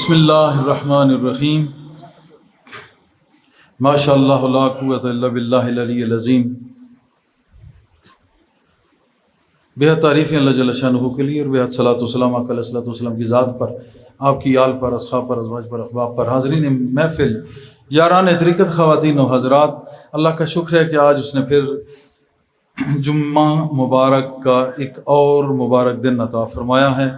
بسم اللہ الرحمن الرحیم ماشاء اللہ لا قوۃ الا باللہ العلی العظیم۔ بہت تعریفیں اللہ جل شانہ کے لیے اور بہت صلاۃ والسلام علیہ صلاۃ والسلام کی ذات پر، آپ کی آل پر، اصحاب پر، ازواج پر، احباب پر، حاضرین محفل، یاران طریقت، خواتین و حضرات، اللہ کا شکر ہے کہ آج اس نے پھر جمعہ مبارک کا ایک اور مبارک دن عطا فرمایا ہے۔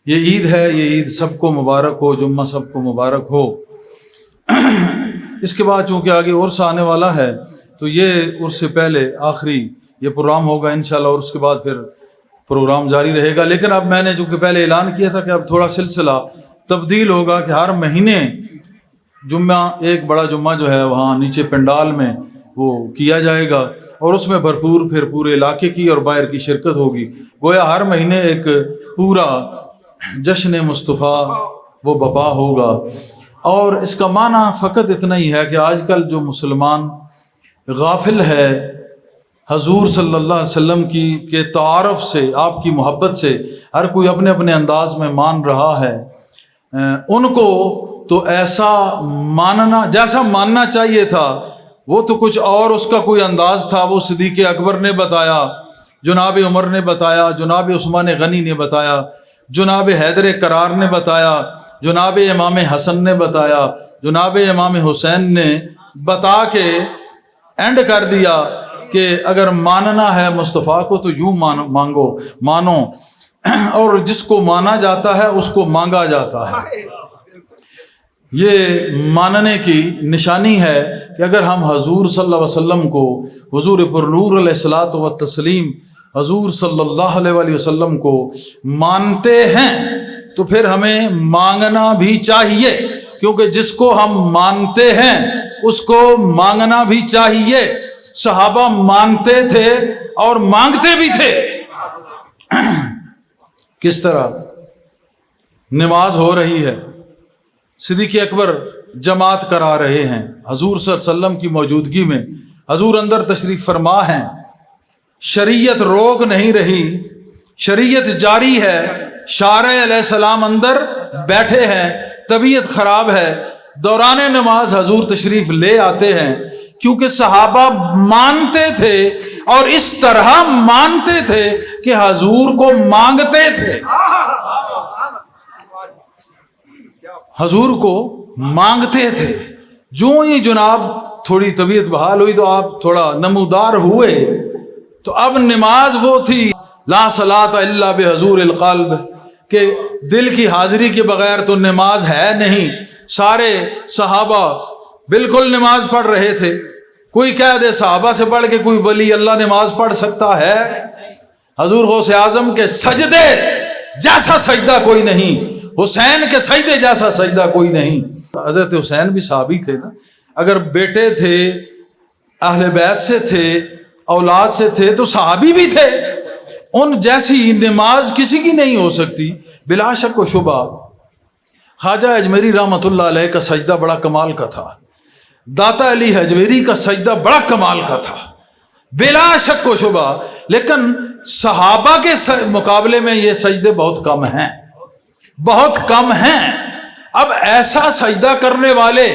یہ عید ہے، یہ عید سب کو مبارک ہو، جمعہ سب کو مبارک ہو۔ اس کے بعد چونکہ آگے عرس آنے والا ہے تو یہ عرس سے پہلے آخری یہ پروگرام ہوگا انشاءاللہ، اور اس کے بعد پھر پروگرام جاری رہے گا۔ لیکن اب میں نے چونکہ پہلے اعلان کیا تھا کہ اب تھوڑا سلسلہ تبدیل ہوگا کہ ہر مہینے جمعہ، ایک بڑا جمعہ جو ہے وہاں نیچے پنڈال میں وہ کیا جائے گا، اور اس میں بھرپور پھر پورے علاقے کی اور باہر کی شرکت ہوگی۔ گویا ہر مہینے ایک پورا جشن مصطفیٰ وہ بپا ہوگا۔ اور اس کا معنی فقط اتنا ہی ہے کہ آج کل جو مسلمان غافل ہے حضور صلی اللہ علیہ وسلم کے تعارف سے، آپ کی محبت سے، ہر کوئی اپنے اپنے انداز میں مان رہا ہے، ان کو تو ایسا ماننا جیسا ماننا چاہیے تھا وہ تو کچھ اور اس کا کوئی انداز تھا۔ وہ صدیق اکبر نے بتایا، جناب عمر نے بتایا، جناب عثمان غنی نے بتایا، جناب حیدر کرار نے بتایا، جناب امام حسن نے بتایا، جناب امام حسین نے بتا کے اینڈ کر دیا کہ اگر ماننا ہے مصطفیٰ کو تو یوں مانو، اور جس کو مانا جاتا ہے اس کو مانگا جاتا ہے۔ یہ ماننے کی نشانی ہے کہ اگر ہم حضور صلی اللہ علیہ وسلم کو، حضور پر نور علیہ الصلوۃ والتسلیم، حضور صلی اللہ علیہ وآلہ وسلم کو مانتے ہیں تو پھر ہمیں مانگنا بھی چاہیے، کیونکہ جس کو ہم مانتے ہیں اس کو مانگنا بھی چاہیے۔ صحابہ مانتے تھے اور مانگتے بھی تھے۔ کس طرح نماز ہو رہی ہے، صدیق اکبر جماعت کرا رہے ہیں حضور صلی اللہ علیہ وسلم کی موجودگی میں، حضور اندر تشریف فرما ہیں، شریعت روک نہیں رہی، شریعت جاری ہے، شارع علیہ السلام اندر بیٹھے ہیں، طبیعت خراب ہے، دوران نماز حضور تشریف لے آتے ہیں، کیونکہ صحابہ مانتے تھے اور اس طرح مانتے تھے کہ حضور کو مانگتے تھے، حضور کو مانگتے تھے۔ جو ہی جناب تھوڑی طبیعت بحال ہوئی تو آپ تھوڑا نمودار ہوئے، تو اب نماز وہ تھی لا صلاۃ الا بحضور القلب، کہ دل کی حاضری کے بغیر تو نماز ہے نہیں۔ سارے صحابہ بالکل نماز پڑھ رہے تھے۔ کوئی کہہ دے صحابہ سے پڑھ کے کوئی ولی اللہ نماز پڑھ سکتا ہے؟ حضور غوث اعظم کے سجدے جیسا سجدہ کوئی نہیں، حسین کے سجدے جیسا سجدہ کوئی نہیں۔ حضرت حسین بھی صحابی تھے نا، اگر بیٹے تھے، اہل بیت سے تھے، اولاد سے تھے تو صحابی بھی تھے۔ ان جیسی نماز کسی کی نہیں ہو سکتی۔ بلا شک و شبہ خواجہ اجمیری رحمۃ اللہ علیہ کا سجدہ بڑا کمال کا تھا، داتا علی حجویری کا سجدہ بڑا کمال کا تھا، بلا شک و شبہ، لیکن صحابہ کے مقابلے میں یہ سجدے بہت کم ہیں، بہت کم ہیں۔ اب ایسا سجدہ کرنے والے،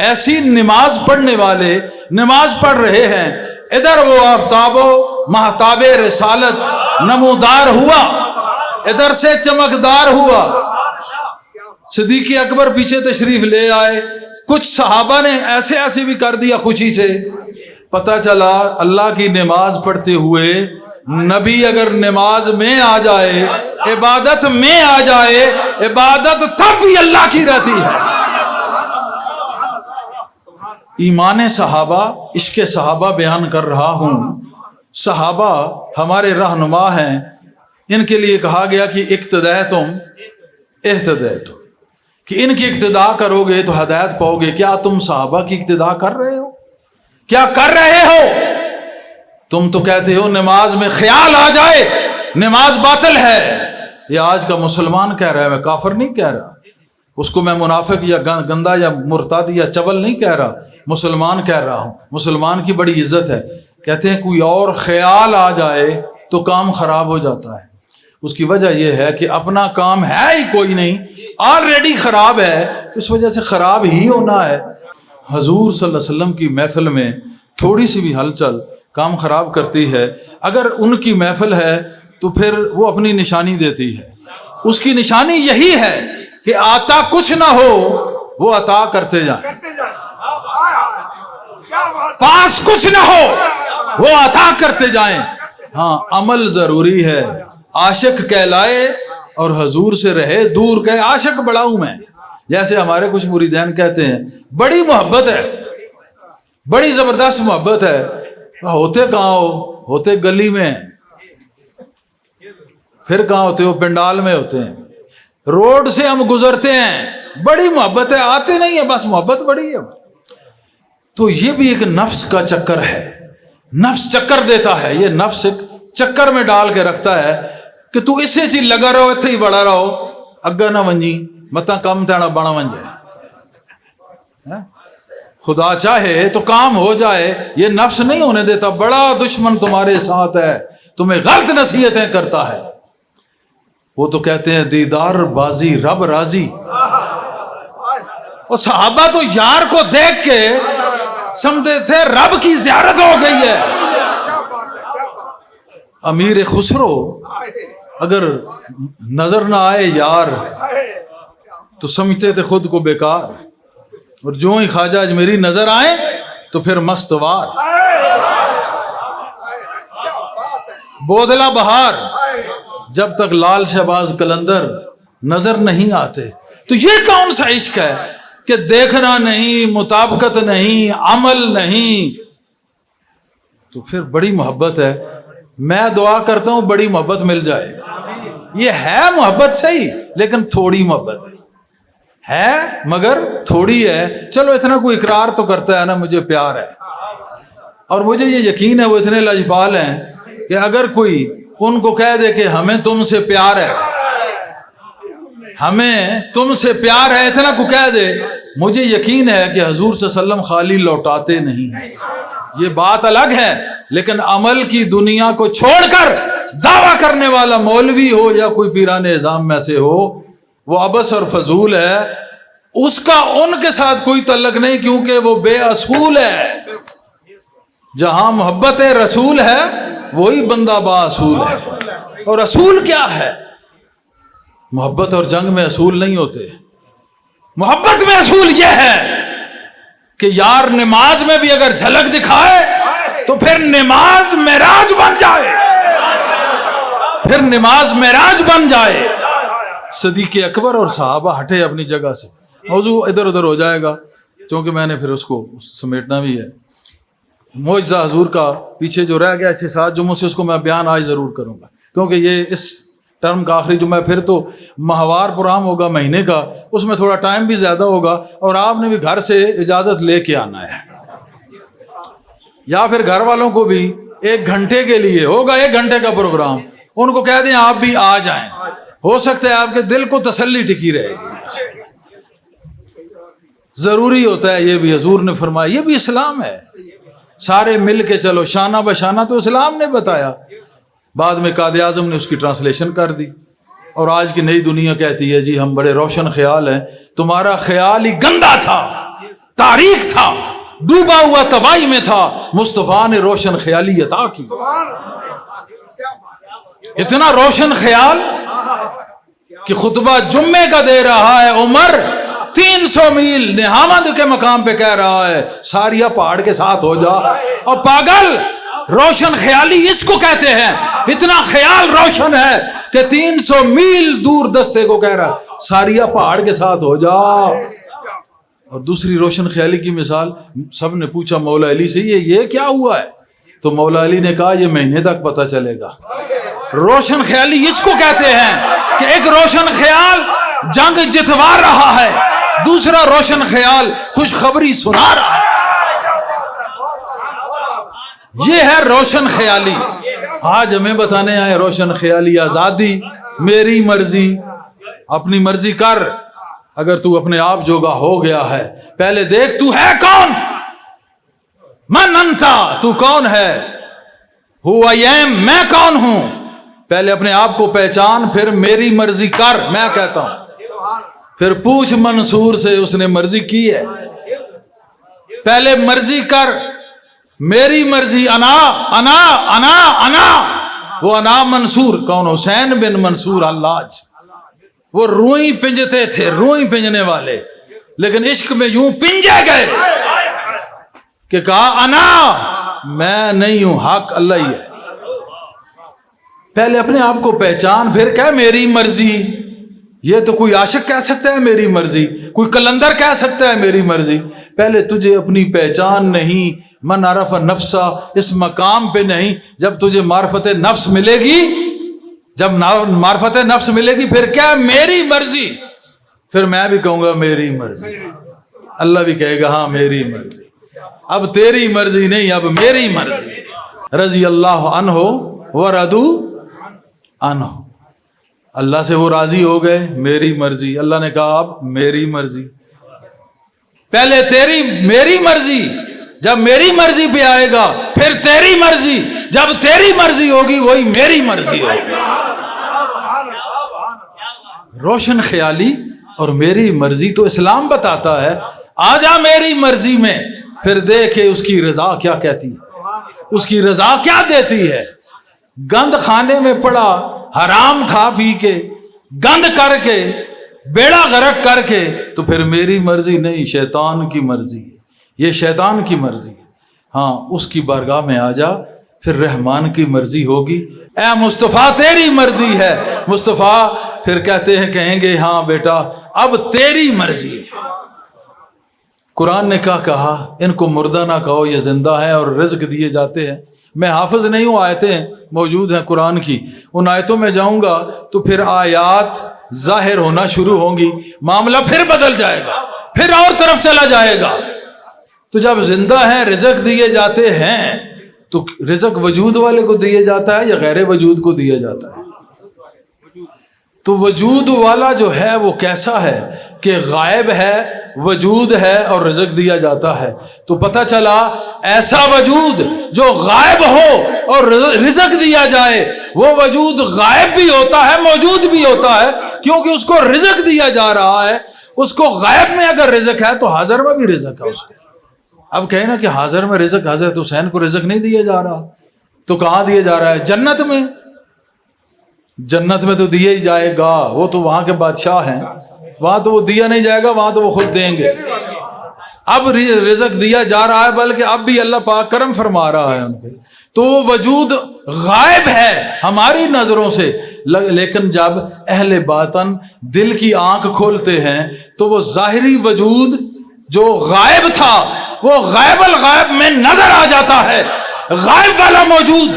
ایسی نماز پڑھنے والے نماز پڑھ رہے ہیں، ادھر وہ آفتاب و مہتاب رسالت نمودار ہوا، ادھر سے چمکدار ہوا، صدیق اکبر پیچھے تشریف لے آئے، کچھ صحابہ نے ایسے بھی کر دیا خوشی سے۔ پتہ چلا اللہ کی نماز پڑھتے ہوئے نبی اگر نماز میں آ جائے، عبادت میں آ جائے، عبادت تب بھی اللہ کی رہتی ہے۔ ایمان صحابہ، عشق صحابہ بیان کر رہا ہوں۔ صحابہ ہمارے رہنما ہیں، ان کے لیے کہا گیا کہ اقتدیتم اہتدیتم، کہ ان کی اقتداء کرو گے تو ہدایت پاؤ گے۔ کیا تم صحابہ کی اقتداء کر رہے ہو؟ کیا کر رہے ہو؟ تم تو کہتے ہو نماز میں خیال آ جائے نماز باطل ہے۔ یہ آج کا مسلمان کہہ رہا ہے، میں کافر نہیں کہہ رہا، اس کو میں منافق یا گندا یا مرتد یا چبل نہیں کہہ رہا، مسلمان کہہ رہا ہوں۔ مسلمان کی بڑی عزت ہے، کہتے ہیں کوئی اور خیال آ جائے تو کام خراب ہو جاتا ہے۔ اس کی وجہ یہ ہے کہ اپنا کام ہے ہی کوئی نہیں، آلریڈی خراب ہے، اس وجہ سے خراب ہی ہونا ہے۔ حضور صلی اللہ علیہ وسلم کی محفل میں تھوڑی سی بھی ہلچل کام خراب کرتی ہے۔ اگر ان کی محفل ہے تو پھر وہ اپنی نشانی دیتی ہے، اس کی نشانی یہی ہے کہ آتا کچھ نہ ہو وہ عطا کرتے جائیں، پاس کچھ نہ ہو وہ عطا کرتے جائیں۔ ہاں عمل ضروری ہے، عاشق کہلائے اور حضور سے رہے دور، کہے عاشق بڑا ہوں میں، جیسے ہمارے کچھ مریدین کہتے ہیں بڑی محبت ہے، بڑی زبردست محبت ہے، ہوتے کہاں ہو؟ ہوتے گلی میں، پھر کہاں ہوتے ہو؟ پنڈال میں ہوتے ہیں، روڈ سے ہم گزرتے ہیں، بڑی محبت ہے، آتے نہیں ہیں، بس محبت بڑی ہے۔ تو یہ بھی ایک نفس کا چکر ہے، نفس چکر دیتا ہے، یہ نفس ایک چکر میں ڈال کے رکھتا ہے کہ تو اسے چیز لگا رہو، اتنے ہی بڑا رہو، اگا نہ ونجی متا کم تینا بڑا ون جائے، خدا چاہے تو کام ہو جائے، یہ نفس نہیں ہونے دیتا۔ بڑا دشمن تمہارے ساتھ ہے، تمہیں غلط نصیحتیں کرتا ہے۔ وہ تو کہتے ہیں دیدار بازی رب راضی، اور صحابہ تو یار کو دیکھ کے سمجھتے تھے رب کی زیارت ہو گئی ہے۔ امیر خسرو اگر نظر نہ آئے یار تو سمجھتے تھے خود کو بیکار، اور جو ہی خواجہ اجمیری نظر آئے تو پھر مستوار۔ بودلا بہار جب تک لال شہباز قلندر نظر نہیں آتے، تو یہ کون سا عشق ہے کہ دیکھنا نہیں، مطابقت نہیں، عمل نہیں، تو پھر بڑی محبت ہے۔ میں دعا کرتا ہوں بڑی محبت مل جائے، یہ ہے محبت صحیح لیکن تھوڑی محبت ہے مگر تھوڑی ہے۔ چلو اتنا کوئی اقرار تو کرتا ہے نا مجھے پیار ہے، اور مجھے یہ یقین ہے وہ اتنے لاجپال ہیں کہ اگر کوئی ان کو کہہ دے کہ ہمیں تم سے پیار ہے، ہمیں تم سے پیار ہے، اتنا کو کہہ دے، مجھے یقین ہے کہ حضور صلی اللہ علیہ وسلم خالی لوٹاتے نہیں۔ یہ بات الگ ہے، لیکن عمل کی دنیا کو چھوڑ کر دعویٰ کرنے والا مولوی ہو یا کوئی پیران اعظام میں سے ہو، وہ عبث اور فضول ہے، اس کا ان کے ساتھ کوئی تعلق نہیں، کیونکہ وہ بے اصول ہے۔ جہاں محبت رسول ہے وہی بندہ با اصول ہے۔ اور اصول کیا ہے؟ محبت اور جنگ میں اصول نہیں ہوتے، محبت میں اصول یہ ہے کہ یار نماز میں بھی اگر جھلک دکھائے تو پھر نماز معراج بن جائے، پھر نماز معراج بن جائے۔ صدیق اکبر اور صحابہ ہٹے اپنی جگہ سے، موضوع ادھر ادھر ہو جائے گا کیونکہ میں نے پھر اس کو سمیٹنا بھی ہے۔ معجزہ حضور کا پیچھے جو رہ گیا 6-7 جمعوں سے، اس کو میں بیان آج ضرور کروں گا، کیونکہ یہ اس ٹرم کا آخری جمعہ، پھر تو ماہوار پروگرام ہوگا مہینے کا، اس میں تھوڑا ٹائم بھی زیادہ ہوگا، اور آپ نے بھی گھر سے اجازت لے کے آنا ہے، یا پھر گھر والوں کو بھی 1 گھنٹے کے لیے ہوگا، 1 گھنٹے کا پروگرام، ان کو کہہ دیں آپ بھی آ جائیں، ہو سکتا ہے آپ کے دل کو تسلی ٹکی رہے گی۔ ضروری ہوتا ہے یہ بھی، حضور نے فرمایا یہ بھی اسلام ہے، سارے مل کے چلو، شانہ بشانہ تو اسلام نے بتایا۔ بعد میں قائد اعظم نے اس کی ٹرانسلیشن کر دی، اور آج کی نئی دنیا کہتی ہے جی ہم بڑے روشن خیال ہیں۔ تمہارا خیال ہی گندا تھا، تاریخ تھا، ڈوبا ہوا تباہی میں تھا، مصطفیٰ نے روشن خیالی عطا کی۔ اتنا روشن خیال کہ خطبہ جمعے کا دے رہا ہے عمر 300 میل نہامند کے مقام پہ کہہ رہا ہے ساریہ پہاڑ کے ساتھ ہو جا، اور پاگل روشن خیالی اس کو کہتے ہیں۔ اتنا خیال روشن ہے کہ 300 میل دور دستے کو کہہ رہا ہے ساریہ پہاڑ کے ساتھ ہو جا۔ اور دوسری روشن خیالی کی مثال، سب نے پوچھا مولا علی سے یہ کیا ہوا ہے؟ تو مولا علی نے کہا یہ مہینے تک پتہ چلے گا۔ روشن خیالی اس کو کہتے ہیں کہ ایک روشن خیال جنگ جتوا رہا ہے، دوسرا روشن خیال خوشخبری سنا رہا ہے۔ یہ ہے روشن خیالی۔ آج ہمیں بتانے آئے روشن خیالی آزادی، میری مرضی، اپنی مرضی کر، اگر تو اپنے آپ جوگا ہو گیا ہے پہلے دیکھ تو ہے کون، من انتا، تو کون ہے، ہو آئی ایم، میں کون ہوں، پہلے اپنے آپ کو پہچان، پھر میری مرضی کر، میں کہتا ہوں، پھر پوچھ منصور سے، اس نے مرضی کی ہے۔ پہلے مرضی کر، میری مرضی، انا انا انا انا۔ وہ انا منصور کون؟ حسین بن منصور حلاج۔ وہ روئی پنجتے تھے، روئی پنجنے والے، لیکن عشق میں یوں پنجے گئے کہ کہا انا، میں نہیں ہوں، حق اللہ ہی ہے۔ پہلے اپنے آپ کو پہچان، پھر کہہ میری مرضی۔ یہ تو کوئی عاشق کہہ سکتا ہے میری مرضی، کوئی کلندر کہہ سکتا ہے میری مرضی؟ پہلے تجھے اپنی پہچان نہیں، من عرف نفسا، اس مقام پہ نہیں۔ جب تجھے معرفت نفس ملے گی، جب معرفت نفس ملے گی، پھر کیا میری مرضی، پھر میں بھی کہوں گا میری مرضی، اللہ بھی کہے گا ہاں میری مرضی۔ اب تیری مرضی نہیں، اب میری مرضی۔ رضی اللہ عنہ ورضوا عنہ، اللہ سے وہ راضی ہو گئے، میری مرضی۔ اللہ نے کہا اب میری مرضی، پہلے تیری میری مرضی، جب میری مرضی پہ آئے گا پھر تیری مرضی، جب تیری مرضی ہوگی وہی میری مرضی ہوگی۔ روشن خیالی اور میری مرضی تو اسلام بتاتا ہے، آ جا میری مرضی میں، پھر دیکھے اس کی رضا کیا کہتی ہے، اس کی رضا کیا دیتی ہے۔ گند خانے میں پڑا، حرام کھا پی کے، گند کر کے، بیڑا غرق کر کے، تو پھر میری مرضی نہیں، شیطان کی مرضی ہے، یہ شیطان کی مرضی ہے۔ ہاں اس کی بارگاہ میں آ جا، پھر رحمان کی مرضی ہوگی۔ اے مصطفیٰ تیری مرضی ہے، مصطفیٰ پھر کہتے ہیں، کہیں گے ہاں بیٹا اب تیری مرضی ہے۔ قرآن نے کیا کہا؟ ان کو مردہ نہ کہو، یہ زندہ ہیں اور رزق دیے جاتے ہیں۔ میں حافظ نہیں ہوں، آیتیں موجود ہیں قرآن کی، ان آیتوں میں جاؤں گا تو پھر آیات ظاہر ہونا شروع ہوں گی، معاملہ پھر بدل جائے گا، پھر اور طرف چلا جائے گا۔ تو جب زندہ ہیں، رزق دیے جاتے ہیں، تو رزق وجود والے کو دیا جاتا ہے یا غیر وجود کو دیا جاتا ہے؟ تو وجود والا جو ہے وہ کیسا ہے کہ غائب ہے، وجود ہے اور رزق دیا جاتا ہے۔ تو پتہ چلا ایسا وجود جو غائب ہو اور رزق دیا جائے، وہ وجود غائب بھی ہوتا ہے، موجود بھی ہوتا ہے، کیونکہ اس کو رزق دیا جا رہا ہے۔ اس کو غائب میں اگر رزق ہے تو حاضر میں بھی رزق ہے اس کو۔ اب کہیں نا کہ حاضر میں رزق، حضرت حسین کو رزق نہیں دیا جا رہا، تو کہاں دیا جا رہا ہے؟ جنت میں۔ جنت میں تو دیا ہی جائے گا، وہ تو وہاں کے بادشاہ ہیں، وہاں تو وہ دیا نہیں جائے گا، وہاں تو وہ خود دیں گے۔ اب رزق دیا جا رہا ہے، بلکہ اب بھی اللہ پاک کرم فرما رہا ہے ان پہ۔ تو وہ وجود غائب ہے ہماری نظروں سے، لیکن جب اہل باطن دل کی آنکھ کھولتے ہیں تو وہ ظاہری وجود جو غائب تھا وہ غائب الغائب میں نظر آ جاتا ہے۔ غائب والا موجود،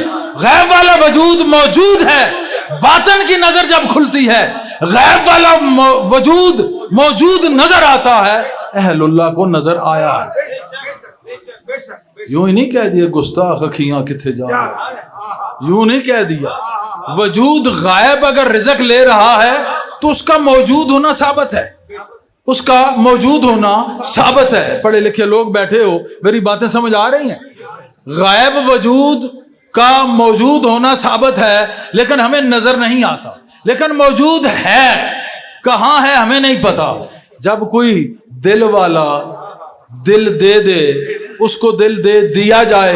غائب والا وجود موجود ہے، باطن کی نظر جب کھلتی ہے غائب والا وجود موجود نظر آتا ہے۔ اہل اللہ کو نظر آیا ہے۔ یوں ہی نہیں کہہ دیا گستاخ اکھیاں کتھے جا رہے، یوں نہیں کہہ دیا۔ وجود غائب اگر رزق لے رہا ہے تو اس کا موجود ہونا ثابت ہے، اس کا موجود ہونا ثابت ہے۔ پڑھے لکھے لوگ بیٹھے ہو، میری باتیں سمجھ آ رہی ہیں؟ غائب وجود کا موجود ہونا ثابت ہے، لیکن ہمیں نظر نہیں آتا، لیکن موجود ہے۔ کہاں ہے ہمیں نہیں پتا۔ جب کوئی دل والا دل دے دے، اس کو دل دے دیا جائے،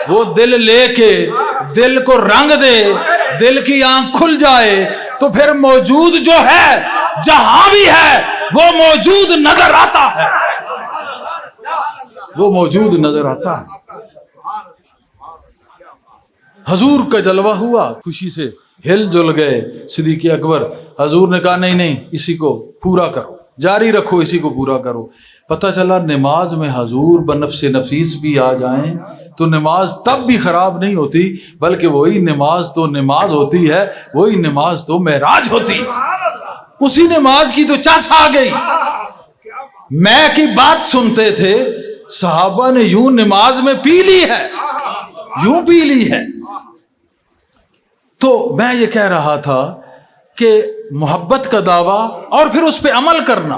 وہ دل لے کے دل کو رنگ دے، دل کی آنکھ کھل جائے، تو پھر موجود جو ہے جہاں بھی ہے وہ موجود نظر آتا ہے، وہ موجود نظر آتا ہے۔ حضور کا جلوہ ہوا، خوشی سے ہل جل گئے صدیق اکبر۔ حضور نے کہا نہیں نہیں، اسی کو پورا کرو، جاری رکھو، اسی کو پورا کرو۔ پتہ چلا نماز میں حضور بنفس نفیس بھی آ جائیں تو نماز تب بھی خراب نہیں ہوتی، بلکہ وہی نماز تو نماز ہوتی ہے، وہی نماز تو معراج ہوتی ہے۔ اسی نماز کی تو چس آ گئی۔ میں کی بات سنتے تھے، صحابہ نے یوں نماز میں پی لی ہے، یوں پی لی ہے۔ تو میں یہ کہہ رہا تھا کہ محبت کا دعویٰ اور پھر اس پہ عمل کرنا،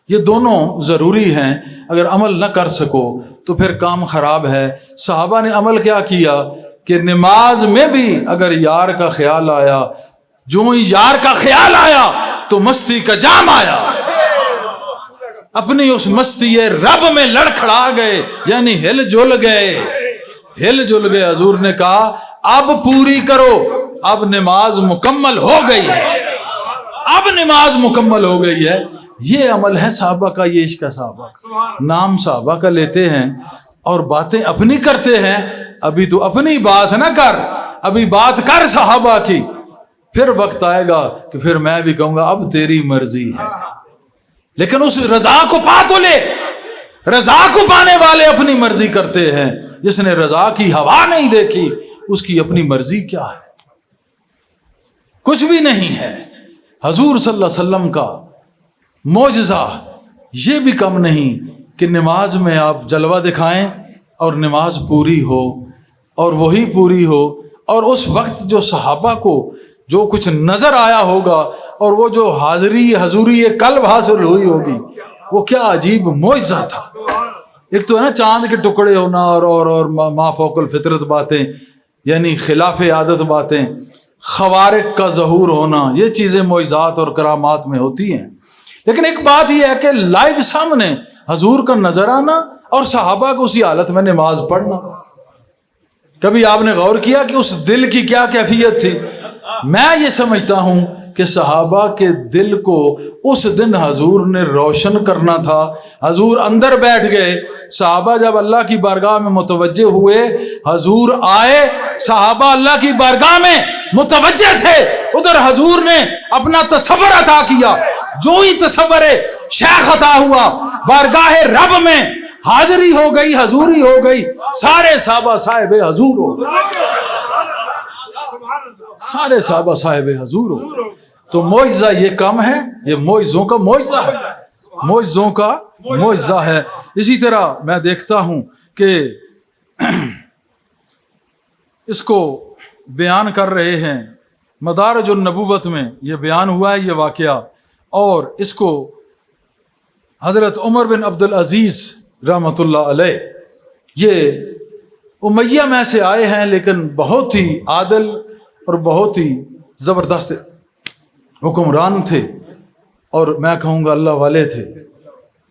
یہ دونوں ضروری ہیں۔ اگر عمل نہ کر سکو تو پھر کام خراب ہے۔ صحابہ نے عمل کیا کیا کہ نماز میں بھی اگر یار کا خیال آیا، جو ہی یار کا خیال آیا تو مستی کا جام آیا، اپنی اس مستی رب میں لڑکھڑا گئے، یعنی ہل جل گئے۔ حضور نے کہا اب پوری کرو، اب نماز مکمل ہو گئی ہے، اب نماز مکمل ہو گئی ہے۔ یہ عمل ہے صحابہ کا، یہ عشق ہے صحابہ کا۔ نام صحابہ کا لیتے ہیں اور باتیں اپنی کرتے ہیں۔ ابھی تو اپنی بات نہ کر، ابھی بات کر صحابہ کی، پھر وقت آئے گا کہ پھر میں بھی کہوں گا اب تیری مرضی ہے۔ لیکن اس رضا کو پا تو لے۔ رضا کو پانے والے اپنی مرضی کرتے ہیں، جس نے رضا کی ہوا نہیں دیکھی اس کی اپنی مرضی کیا ہے؟ کچھ بھی نہیں ہے۔ حضور صلی اللہ علیہ وسلم کا معجزہ یہ بھی کم نہیں کہ نماز میں آپ جلوہ دکھائیں اور نماز پوری ہو، اور وہی پوری ہو، اور اس وقت جو صحابہ کو جو کچھ نظر آیا ہوگا اور وہ جو حضوری قلب حاصل ہوئی ہوگی، وہ کیا عجیب معجزہ تھا۔ ایک تو ہے نا چاند کے ٹکڑے ہونا اور ما فوق الفطرت باتیں، یعنی خلاف عادت باتیں، خوارق کا ظہور ہونا، یہ چیزیں معجزات اور کرامات میں ہوتی ہیں۔ لیکن ایک بات یہ ہے کہ لائیو سامنے حضور کا نظر آنا اور صحابہ کو اسی حالت میں نماز پڑھنا۔ کبھی آپ نے غور کیا کہ اس دل کی کیا کیفیت تھی؟ میں یہ سمجھتا ہوں کہ صحابہ کے دل کو اس دن حضور نے روشن کرنا تھا۔ حضور اندر بیٹھ گئے، صحابہ جب اللہ کی بارگاہ میں متوجہ ہوئے، حضور آئے، صحابہ اللہ کی بارگاہ میں متوجہ تھے، ادھر حضور نے اپنا تصور عطا کیا۔ جو ہی تصور شیخ عطا ہوا، بارگاہ رب میں حاضری ہو گئی، حضوری ہو گئی، سارے صحابہ صاحب حضور ہو گئے، سارے صحابہ صاحب حضور ہو گئے۔ تو معجزہ یہ کم ہے، یہ معجزوں کا معجزہ ہے، معجزوں کا معجزہ ہے۔ اسی طرح میں دیکھتا ہوں کہ اس کو بیان کر رہے ہیں مدارج النبوت میں، یہ بیان ہوا ہے یہ واقعہ، اور اس کو حضرت عمر بن عبد العزیز رحمۃ اللہ علیہ، یہ امیہ میں سے آئے ہیں لیکن بہت ہی عادل اور بہت ہی زبردست حکمران تھے، اور میں کہوں گا اللہ والے تھے۔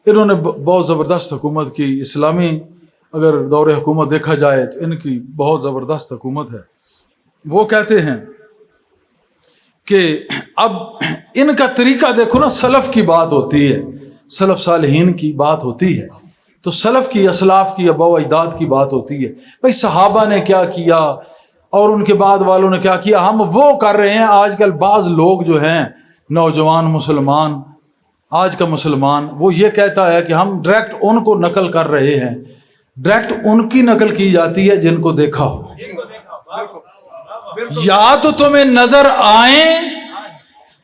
انہوں نے بہت زبردست حکومت کی، اسلامی اگر دور حکومت دیکھا جائے تو ان کی بہت زبردست حکومت ہے۔ وہ کہتے ہیں کہ اب ان کا طریقہ دیکھو نا، سلف کی بات ہوتی ہے، سلف صالحین کی بات ہوتی ہے، تو سلف کی، اسلاف کی، آباء و اجداد کی بات ہوتی ہے۔ بھائی صحابہ نے کیا کیا اور ان کے بعد والوں نے کیا کیا، ہم وہ کر رہے ہیں۔ آج کل بعض لوگ جو ہیں، نوجوان مسلمان، آج کا مسلمان، وہ یہ کہتا ہے کہ ہم ڈائریکٹ ان کو نقل کر رہے ہیں۔ ڈائریکٹ ان کی نقل کی جاتی ہے جن کو دیکھا ہو۔ یا تو تمہیں نظر آئیں،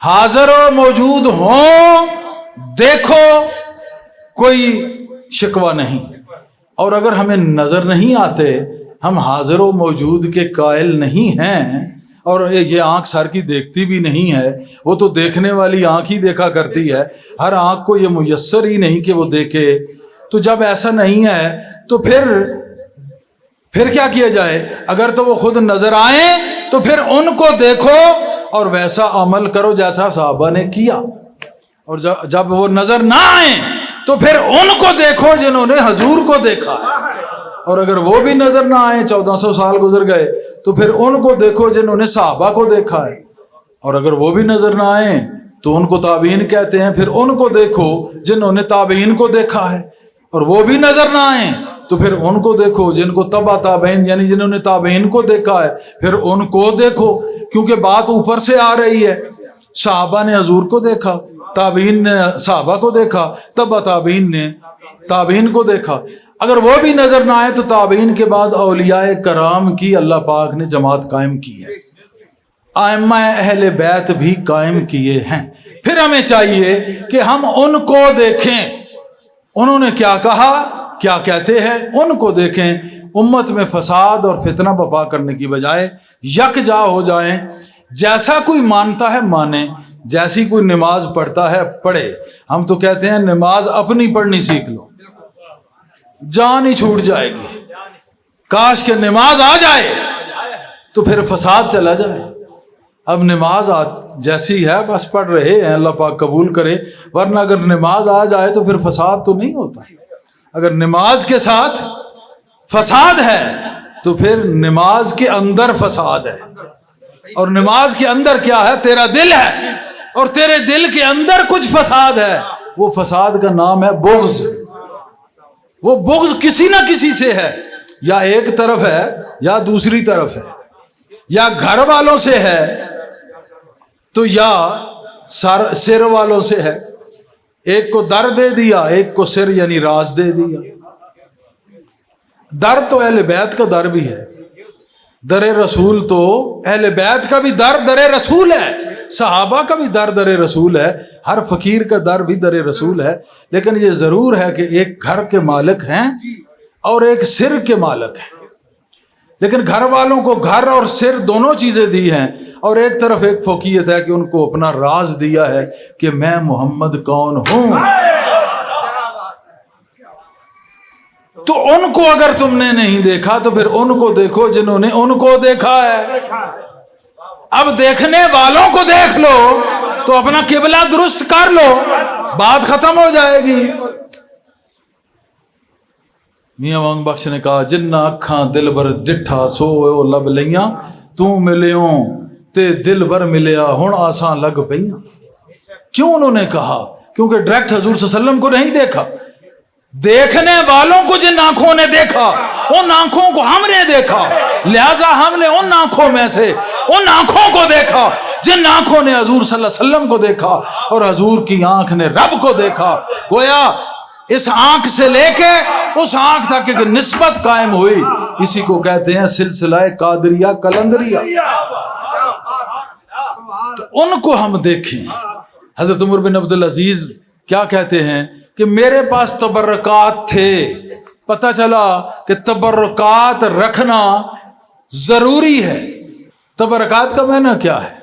حاضر و موجود ہوں، دیکھو، کوئی شکوہ نہیں، اور اگر ہمیں نظر نہیں آتے، ہم حاضر و موجود کے قائل نہیں ہیں، اور یہ آنکھ سر کی دیکھتی بھی نہیں ہے، وہ تو دیکھنے والی آنکھ ہی دیکھا کرتی ہے، ہر آنکھ کو یہ میسر ہی نہیں کہ وہ دیکھے۔ تو جب ایسا نہیں ہے تو پھر کیا کیا جائے؟ اگر تو وہ خود نظر آئیں تو پھر ان کو دیکھو اور ویسا عمل کرو جیسا صحابہ نے کیا، اور جب وہ نظر نہ آئیں تو پھر ان کو دیکھو جنہوں نے حضور کو دیکھا ہے، اور اگر وہ بھی نظر نہ آئیں، 1400 سال گزر گئے، تو پھر ان کو دیکھو جنہوں نے صحابہ کو دیکھا ہے، اور اگر وہ بھی نظر نہ آئیں تو ان کو تابعین کہتے ہیں، پھر ان کو دیکھو جنہوں نے تابعین کو دیکھا ہے، اور وہ بھی نظر نہ آئیں تو پھر ان کو دیکھو جن کو تبع تابعین، یعنی جنہوں نے تابعین کو دیکھا ہے، پھر ان کو دیکھو، کیونکہ بات اوپر سے آ رہی ہے۔ صحابہ نے حضور کو دیکھا، تابعین نے صحابہ کو دیکھا، تبع تابعین نے تابعین کو دیکھا۔ اگر وہ بھی نظر نہ آئے تو تابعین کے بعد اولیاء کرام کی اللہ پاک نے جماعت قائم کی ہے، ائمہ اہل بیت بھی قائم کیے ہیں۔ پھر ہمیں چاہیے کہ ہم ان کو دیکھیں، انہوں نے کیا کہا، کیا کہتے ہیں، ان کو دیکھیں۔ امت میں فساد اور فتنہ برپا کرنے کی بجائے یکجا ہو جائیں، جیسا کوئی مانتا ہے مانے، جیسی کوئی نماز پڑھتا ہے پڑھے۔ ہم تو کہتے ہیں نماز اپنی پڑھنی سیکھ لو، جان ہی چھوٹ جائے گی۔ کاش کہ نماز آ جائے تو پھر فساد چلا جائے. اب نماز جیسی ہے بس پڑھ رہے ہیں، اللہ پاک قبول کرے، ورنہ اگر نماز آ جائے تو پھر فساد تو نہیں ہوتا. اگر نماز کے ساتھ فساد ہے تو پھر نماز کے اندر فساد ہے. اور نماز کے اندر کیا ہے؟ تیرا دل ہے، اور تیرے دل کے اندر کچھ فساد ہے. وہ فساد کا نام ہے بغض. وہ بغض کسی نہ کسی سے ہے، یا ایک طرف ہے یا دوسری طرف ہے، یا گھر والوں سے ہے تو یا سر والوں سے ہے. ایک کو در دے دیا، ایک کو سر یعنی راز دے دیا. در تو اہل بیت کا در بھی ہے، در رسول تو اہل بیت کا بھی در رسول ہے، صحابہ کا بھی در رسول ہے، ہر فقیر کا در بھی در رسول ہے. لیکن یہ ضرور ہے کہ ایک گھر کے مالک ہیں اور ایک سر کے مالک ہیں. لیکن گھر والوں کو گھر اور سر دونوں چیزیں دی ہیں، اور ایک طرف ایک فوقیت ہے کہ ان کو اپنا راز دیا ہے کہ میں محمد کون ہوں. تو ان کو اگر تم نے نہیں دیکھا تو پھر ان کو دیکھو جنہوں نے ان کو دیکھا ہے. اب دیکھنے والوں کو دیکھ لو تو اپنا قبلہ درست کر لو، بات ختم ہو جائے گی. میاں وانگ بخش نے کہا جنہ اکھاں دل بر ڈٹھا سو لب لیاں، تو ملیوں تے دل بر ملیا ہن آساں لگ پئیاں. کیوں انہوں نے کہا؟ کیونکہ ڈائریکٹ حضور صلی اللہ علیہ وسلم کو نہیں دیکھا. دیکھنے والوں کو جن آنکھوں نے دیکھا ان آنکھوں کو ہم نے دیکھا، لہذا ہم نے ان آنکھوں میں سے ان آنکھوں کو دیکھا جن آنکھوں نے حضور صلی اللہ علیہ وسلم کو دیکھا، اور حضور کی آنکھ نے رب کو دیکھا. گویا اس آنکھ سے لے کے اس آنکھ تک ایک نسبت قائم ہوئی. اسی کو کہتے ہیں سلسلہ قادریہ قلندریہ. تو ان کو ہم دیکھیں. حضرت عمر بن عبدالعزیز کیا کہتے ہیں کہ میرے پاس تبرکات تھے. پتہ چلا کہ تبرکات رکھنا ضروری ہے. تبرکات کا معنی کیا ہے؟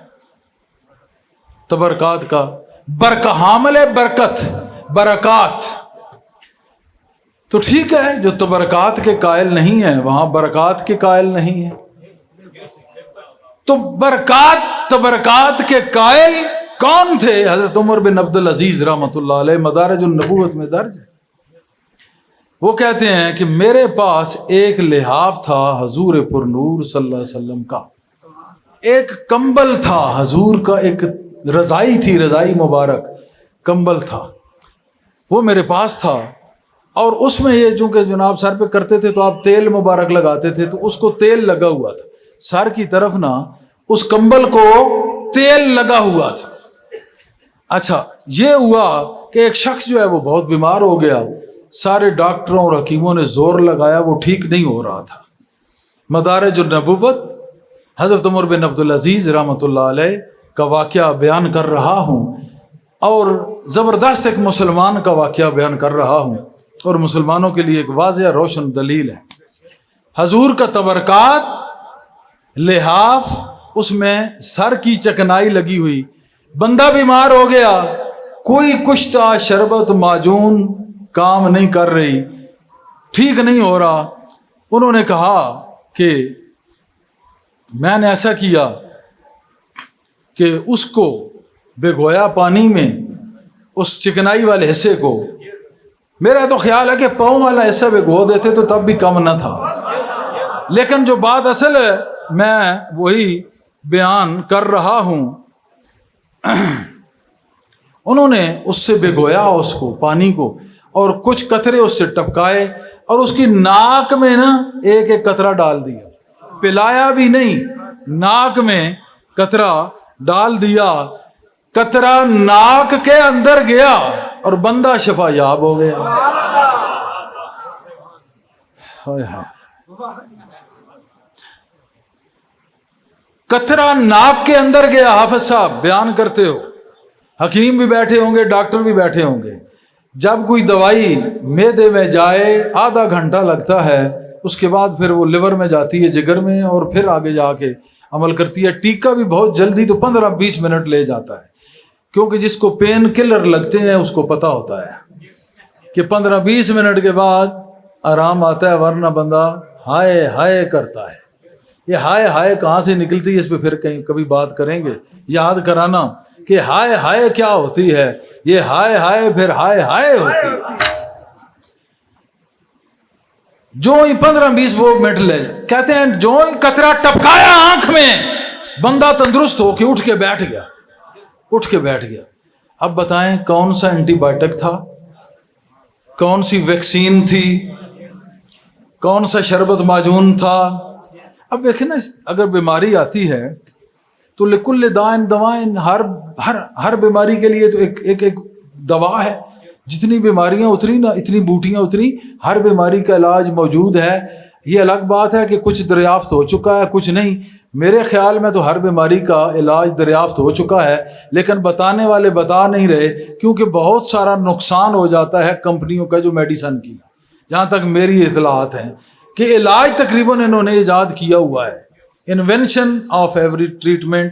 تبرکات کا حامل برکت، برکات. تو ٹھیک ہے، جو تبرکات کے قائل نہیں ہیں وہاں برکات کے قائل نہیں ہیں. تو تبرکات کے قائل کون تھے؟ حضرت عمر بن عبدالعزیز رحمۃ اللہ علیہ، مدارج النبوت میں درج ہے. وہ کہتے ہیں کہ میرے پاس ایک لحاف تھا حضور پر نور صلی اللہ علیہ وسلم کا، ایک کمبل تھا حضور کا، ایک رضائی تھی، رضائی مبارک کمبل تھا، وہ میرے پاس تھا. اور اس میں یہ چونکہ جناب سر پہ کرتے تھے تو آپ تیل مبارک لگاتے تھے، تو اس کو تیل لگا ہوا تھا سر کی طرف نا، اس کمبل کو تیل لگا ہوا تھا. اچھا یہ ہوا کہ ایک شخص جو ہے وہ بہت بیمار ہو گیا، سارے ڈاکٹروں اور حکیموں نے زور لگایا، وہ ٹھیک نہیں ہو رہا تھا. مدارج النبوت حضرت عمر بن عبدالعزیز رحمۃ اللہ علیہ کا واقعہ بیان کر رہا ہوں، اور زبردست ایک مسلمان کا واقعہ بیان کر رہا ہوں، اور مسلمانوں کے لیے ایک واضح روشن دلیل ہے. حضور کا تبرکات لحاف، اس میں سر کی چکنائی لگی ہوئی، بندہ بیمار ہو گیا، کوئی کشتہ شربت معجون کام نہیں کر رہی، ٹھیک نہیں ہو رہا. انہوں نے کہا کہ میں نے ایسا کیا کہ اس کو بھگویا پانی میں، اس چکنائی والے حصے کو. میرا تو خیال ہے کہ پاؤں والا حصہ بھگو دیتے تو تب بھی کم نہ تھا، لیکن جو بات اصل ہے میں وہی بیان کر رہا ہوں. انہوں نے اس سے بھگویا اس کو، پانی کو، اور کچھ قطرے اس سے ٹپکائے، اور اس کی ناک میں نا ایک ایک قطرہ ڈال دیا، پلایا بھی نہیں، ناک میں قطرہ ڈال دیا. قطرہ ناک کے اندر گیا اور بندہ شفا یاب ہو گیا. قطرہ ناک کے اندر گیا. حافظ صاحب بیان کرتے ہو، حکیم بھی بیٹھے ہوں گے، ڈاکٹر بھی بیٹھے ہوں گے. جب کوئی دوائی معدے میں جائے آدھا گھنٹہ لگتا ہے، اس کے بعد پھر وہ لیور میں جاتی ہے، جگر میں، اور پھر آگے جا کے عمل کرتی ہے. ٹیکا بھی بہت جلدی تو 15-20 منٹ لے جاتا ہے، کیونکہ جس کو پین کلر لگتے ہیں اس کو پتہ ہوتا ہے کہ 15-20 منٹ کے بعد آرام آتا ہے، ورنہ بندہ ہائے ہائے کرتا ہے. یہ ہائے ہائے کہاں سے نکلتی ہے، اس پہ پھر کہیں کبھی بات کریں گے، یاد کرانا کہ ہائے ہائے کیا ہوتی ہے، یہ ہائے ہائے پھر ہائے ہائے ہوتی ہے۔ جو ہی 15-20 وہ منٹ لے کہتے ہیں جو ہی قطرہ ٹپکایا آنکھ میں بندہ تندرست ہو کے اٹھ کے بیٹھ گیا۔ اب بتائیں کون سا اینٹی بائیوٹک تھا، کون سی ویکسین تھی، کون سا شربت معجون تھا؟ اب دیکھیں نا، اگر بیماری آتی ہے تو لکل دائن دوائن، ہر بیماری کے لیے تو ایک دوا ہے۔ جتنی بیماریاں اتری نا، اتنی بوٹیاں اتری، ہر بیماری کا علاج موجود ہے۔ یہ الگ بات ہے کہ کچھ دریافت ہو چکا ہے، کچھ نہیں۔ میرے خیال میں تو ہر بیماری کا علاج دریافت ہو چکا ہے، لیکن بتانے والے بتا نہیں رہے، کیونکہ بہت سارا نقصان ہو جاتا ہے کمپنیوں کا جو میڈیسن کی، جہاں تک میری اطلاعات ہیں کہ علاج تقریباً انہوں نے ایجاد کیا ہوا ہے، انوینشن آف ایوری ٹریٹمنٹ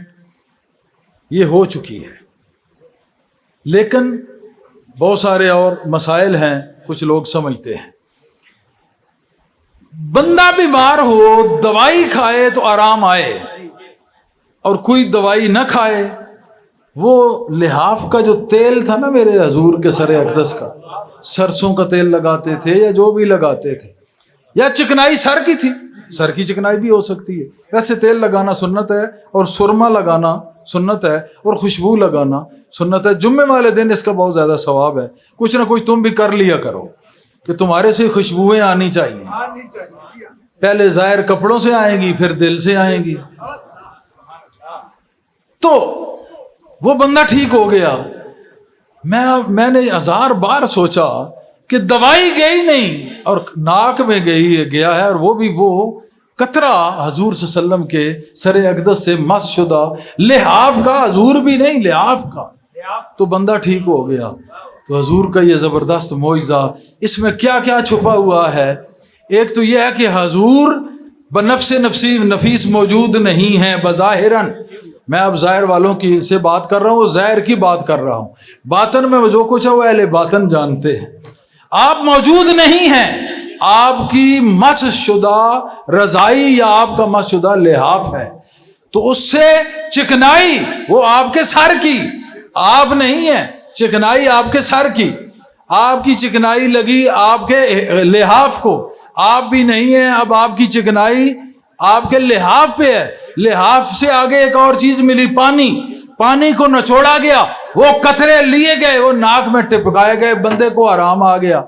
یہ ہو چکی ہے، لیکن بہت سارے اور مسائل ہیں، کچھ لوگ سمجھتے ہیں۔ بندہ بیمار ہو، دوائی کھائے تو آرام آئے، اور کوئی دوائی نہ کھائے۔ وہ لحاف کا جو تیل تھا نا میرے حضور کے سر اقدس کا، سرسوں کا تیل لگاتے تھے یا جو بھی لگاتے تھے، یا چکنائی سر کی تھی، سر کی چکنائی بھی ہو سکتی ہے، ویسے تیل لگانا سنت ہے، اور سرما لگانا سنت ہے، اور خوشبو لگانا سنت ہے۔ جمعے والے دن اس کا بہت زیادہ ثواب ہے، کچھ نہ کچھ تم بھی کر لیا کرو کہ تمہارے سے خوشبوئیں آنی چاہیے۔ پہلے ظاہر کپڑوں سے آئیں گی، پھر دل سے آئیں گی۔ تو وہ بندہ ٹھیک ہو گیا۔ میں نے 1000 بار سوچا کہ دوائی گئی نہیں، اور ناک میں گیا ہے، اور وہ بھی وہ قطرہ حضور صلی اللہ علیہ وسلم کے سر اقدس سے مس شدہ، لحاف کا، حضور بھی نہیں لحاف کا، تو بندہ ٹھیک ہو گیا۔ تو حضور کا یہ زبردست معجزہ، اس میں کیا کیا چھپا ہوا ہے؟ ایک تو یہ ہے کہ حضور بنفس نفیس موجود نہیں ہے بظاہراً۔ میں اب ظاہر والوں کی سے بات کر رہا ہوں، ظاہر کی بات کر رہا ہوں، باطن میں جو کچھ ہے وہ اہل باطن جانتے ہیں۔ آپ موجود نہیں ہیں، آپ کی مس شدہ رضائی یا آپ کا مس شدہ لحاف ہے، تو اس سے چکنائی وہ آپ کے سر کی، آپ نہیں ہیں، چکنائی آپ کے سر کی، آپ کی چکنائی لگی آپ کے لحاف کو، آپ بھی نہیں ہیں، اب آپ کی چکنائی آپ کے لحاف پہ ہے۔ لحاف سے آگے ایک اور چیز ملی، پانی کو نچوڑا گیا، وہ قطرے لیے گئے، وہ ناک میں ٹپکائے گئے، بندے کو آرام آ گیا۔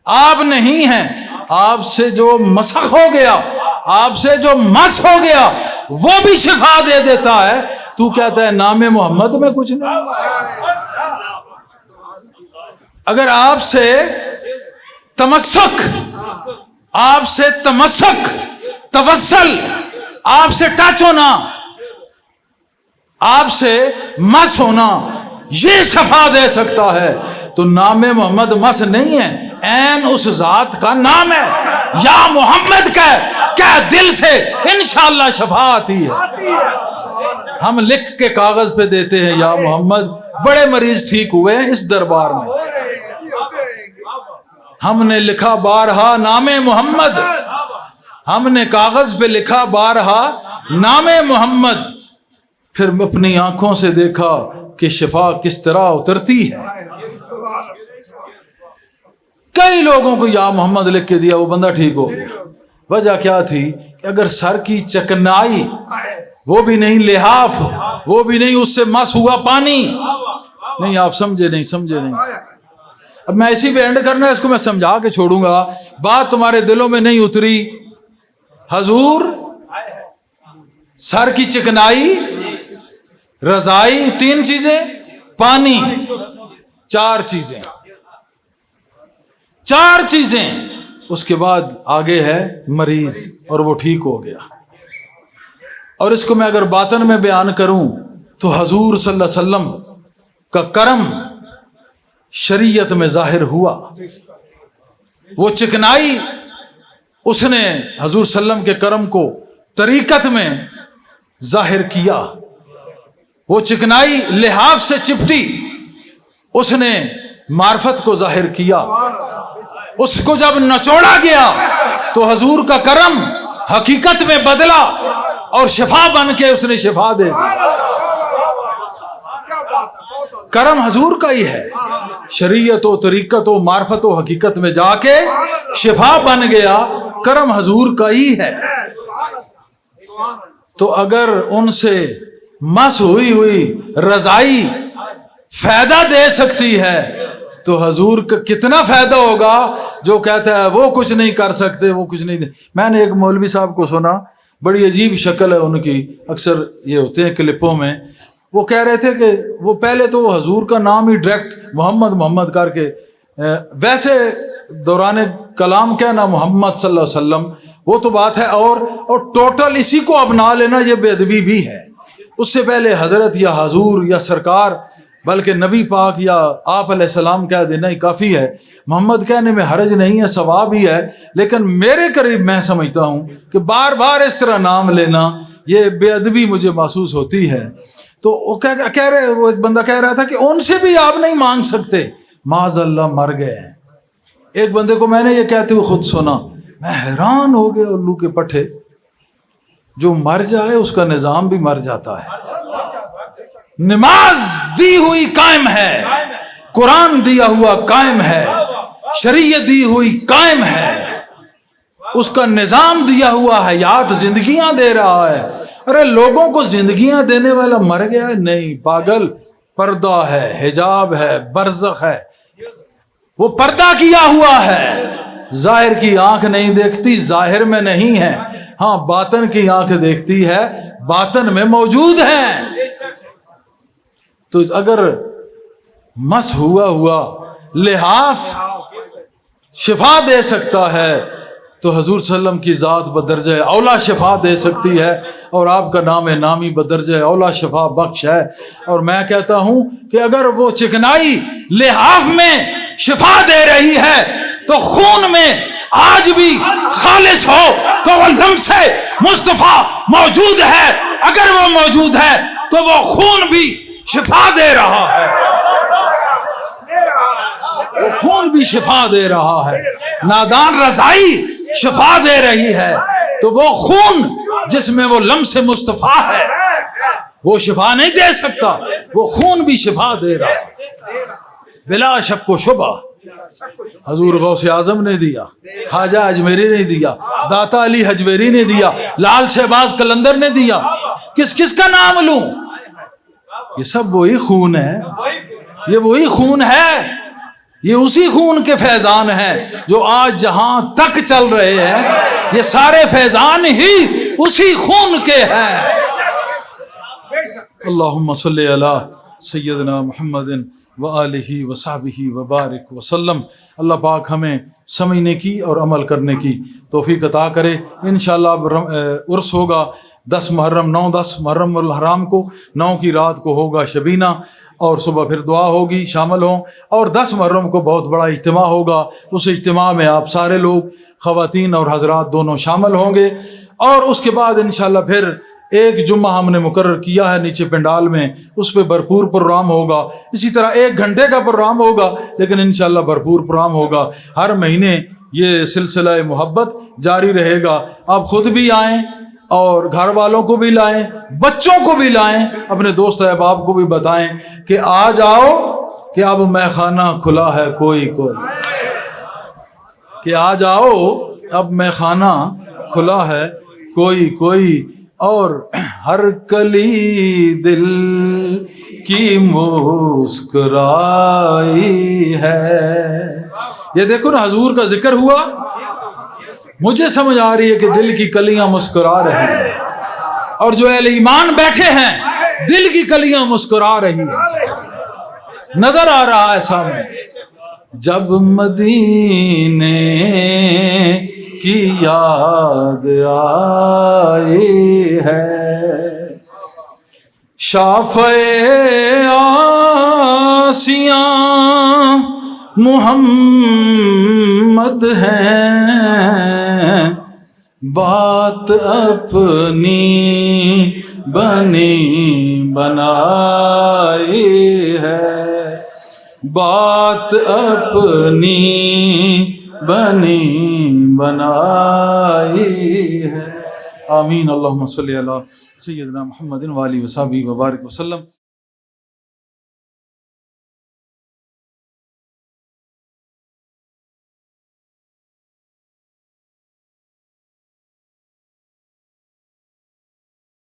آپ نہیں ہیں، آپ سے جو مسخ ہو گیا، آپ سے جو مس ہو گیا، وہ بھی شفا دے دیتا ہے۔ تو کہتا ہے نام محمد میں کچھ نہیں۔ اگر آپ سے تمسک، آپ سے تمسک، توسل، آپ سے ٹچ ہونا، آپ سے مس ہونا، یہ شفا دے سکتا ہے، تو نام محمد مس نہیں ہے، عین اس ذات کا نام ہے۔ یا محمد کہہ دل سے، انشاءاللہ شفا آتی ہے۔ ہم لکھ کے کاغذ پہ دیتے ہیں یا محمد، بڑے مریض ٹھیک ہوئے ہیں اس دربار میں۔ ہم نے لکھا بارہا نام محمد، ہم نے کاغذ پہ لکھا بارہا نام محمد، پھر اپنی آنکھوں سے دیکھا کہ شفا کس طرح اترتی ہے۔ کئی لوگوں کو یا محمد لکھ کے دیا، وہ بندہ ٹھیک ہو گیا۔ وجہ کیا تھی کہ اگر سر کی چکنائی، وہ بھی نہیں لحاف، وہ بھی نہیں اس سے مس ہوا پانی، نہیں آپ سمجھے نہیں۔ اب میں اسی پہ اینڈ کرنا ہے، اس کو میں سمجھا کے چھوڑوں گا، بات تمہارے دلوں میں نہیں اتری۔ حضور سر کی چکنائی، رضائی، 3 چیزیں، پانی، 4 چیزیں، اس کے بعد آگے ہے مریض، اور وہ ٹھیک ہو گیا۔ اور اس کو میں اگر باطن میں بیان کروں تو حضور صلی اللہ علیہ وسلم کا کرم شریعت میں ظاہر ہوا۔ وہ چکنائی اس نے حضور صلی اللہ علیہ وسلم کے کرم کو طریقت میں ظاہر کیا۔ وہ چکنائی لحاف سے چپٹی، اس نے معرفت کو ظاہر کیا۔ اس کو جب نچوڑا گیا تو حضور کا کرم حقیقت میں بدلا اور شفا بن کے اس نے شفا دے دی. کرم حضور کا ہی ہے. شریعت و طریقت و معرفت و حقیقت میں جا کے شفا بن گیا. کرم حضور کا ہی ہے. تو اگر ان سے مس ہوئی رضائی فائدہ دے سکتی ہے تو حضور کا کتنا فائدہ ہوگا جو کہتا ہے وہ کچھ نہیں کر سکتے، وہ کچھ نہیں دے. میں نے ایک مولوی صاحب کو سنا، بڑی عجیب شکل ہے ان کی، اکثر یہ ہوتے ہیں کلپوں میں. وہ کہہ رہے تھے کہ وہ پہلے تو حضور کا نام ہی ڈائریکٹ محمد کر کے، ویسے دوران کلام کہنا محمد صلی اللہ علیہ وسلم وہ تو بات ہے، اور ٹوٹل اسی کو اپنا لینا یہ بے ادبی بھی ہے. اس سے پہلے حضرت یا حضور یا سرکار، بلکہ نبی پاک یا آپ علیہ السلام کہہ دینا ہی کافی ہے. محمد کہنے میں حرج نہیں ہے، ثواب ہی ہے، لیکن میرے قریب میں سمجھتا ہوں کہ بار بار اس طرح نام لینا یہ بے ادبی مجھے محسوس ہوتی ہے. تو وہ وہ ایک بندہ کہہ رہا تھا کہ ان سے بھی آپ نہیں مانگ سکتے، معاذ اللہ مر گئے ہیں. ایک بندے کو میں نے یہ کہتے ہوئے خود سنا، میں حیران ہو گیا. الو کے پٹھے، جو مر جائے اس کا نظام بھی مر جاتا ہے. نماز دی ہوئی قائم ہے، قرآن دیا ہوا قائم ہے، شریعت دی ہوئی قائم ہے، اس کا نظام دیا ہوا حیات زندگیاں دے رہا ہے. ارے لوگوں کو زندگیاں دینے والا مر گیا ہے؟ نہیں پاگل، پردہ ہے، حجاب ہے، برزخ ہے، وہ پردہ کیا ہوا ہے. ظاہر کی آنکھ نہیں دیکھتی، ظاہر میں نہیں ہے. ہاں باطن کی آنکھ دیکھتی ہے، باطن میں موجود ہے. تو اگر مس ہوا لحاف شفا دے سکتا ہے تو حضور صلی اللہ علیہ وسلم کی ذات بدرجہ اولا شفا دے سکتی ہے، اور آپ کا نام نامی بدرجہ اولا شفا بخش ہے. اور میں کہتا ہوں کہ اگر وہ چکنائی لحاف میں شفا دے رہی ہے تو خون میں آج بھی خالص ہو تو وہ لمس مصطفیٰ موجود ہے. اگر وہ موجود ہے تو وہ خون بھی شفا دے رہا ہے، وہ خون بھی شفا دے رہا ہے. نادان رضائی شفا دے رہی ہے تو وہ خون جس میں وہ لمس مصطفیٰ ہے وہ شفا نہیں دے سکتا، وہ خون بھی شفا دے رہا ہے بلا شک و شبہ. حضور غوث اعظم نے دیا، خواجہ اجمیری نے دیا، داتا علی حجویری نے دیا، لال شہباز قلندر نے دیا. کس کا نام لوں؟ یہ سب وہی خون ہے، یہ وہی خون ہے، یہ اسی خون کے فیضان ہیں جو آج جہاں تک چل رہے ہیں. یہ سارے فیضان ہی اسی خون کے ہیں. اللہم صلی علی سیدنا محمد وآلہ وصحبہ وبارک وسلم. اللہ پاک ہمیں سمجھنے کی اور عمل کرنے کی توفیق عطا کرے. انشاءاللہ اب عرس ہوگا 10 محرم 9-10 محرم الحرام کو، 9 کی رات کو ہوگا شبینہ، اور صبح پھر دعا ہوگی، شامل ہوں. اور 10 محرم کو بہت بڑا اجتماع ہوگا، اس اجتماع میں آپ سارے لوگ، خواتین اور حضرات دونوں شامل ہوں گے. اور اس کے بعد انشاءاللہ پھر ایک جمعہ ہم نے مقرر کیا ہے نیچے پنڈال میں، اس پہ بھرپور پروگرام ہوگا. اسی طرح 1 گھنٹے کا پروگرام ہوگا لیکن انشاءاللہ بھرپور پروگرام ہوگا. ہر مہینے یہ سلسلہ محبت جاری رہے گا. آپ خود بھی آئیں اور گھر والوں کو بھی لائیں، بچوں کو بھی لائیں، اپنے دوست احباب کو بھی بتائیں کہ آ جاؤ کہ اب مے خانہ کھلا ہے کوئی، کہ آ جاؤ اب مے خانہ کھلا ہے کوئی، اور ہر کلی دل کی مسکرائی ہے. یہ دیکھو نا حضور کا ذکر ہوا، مجھے سمجھ آ رہی ہے کہ دل کی کلیاں مسکرا رہی ہیں، اور جو اہل ایمان بیٹھے ہیں دل کی کلیاں مسکرا رہی ہیں. نظر آ رہا ہے سامنے. جب مدینے کی یاد آئی ہے، شافع آسیاں محمد ہیں، بات اپنی بنی بنائی ہے، بات اپنی بنی بنائی ہے. آمین. اللہم صلی علی سیدنا محمد و آلہ وصحبہ وبارک وسلم.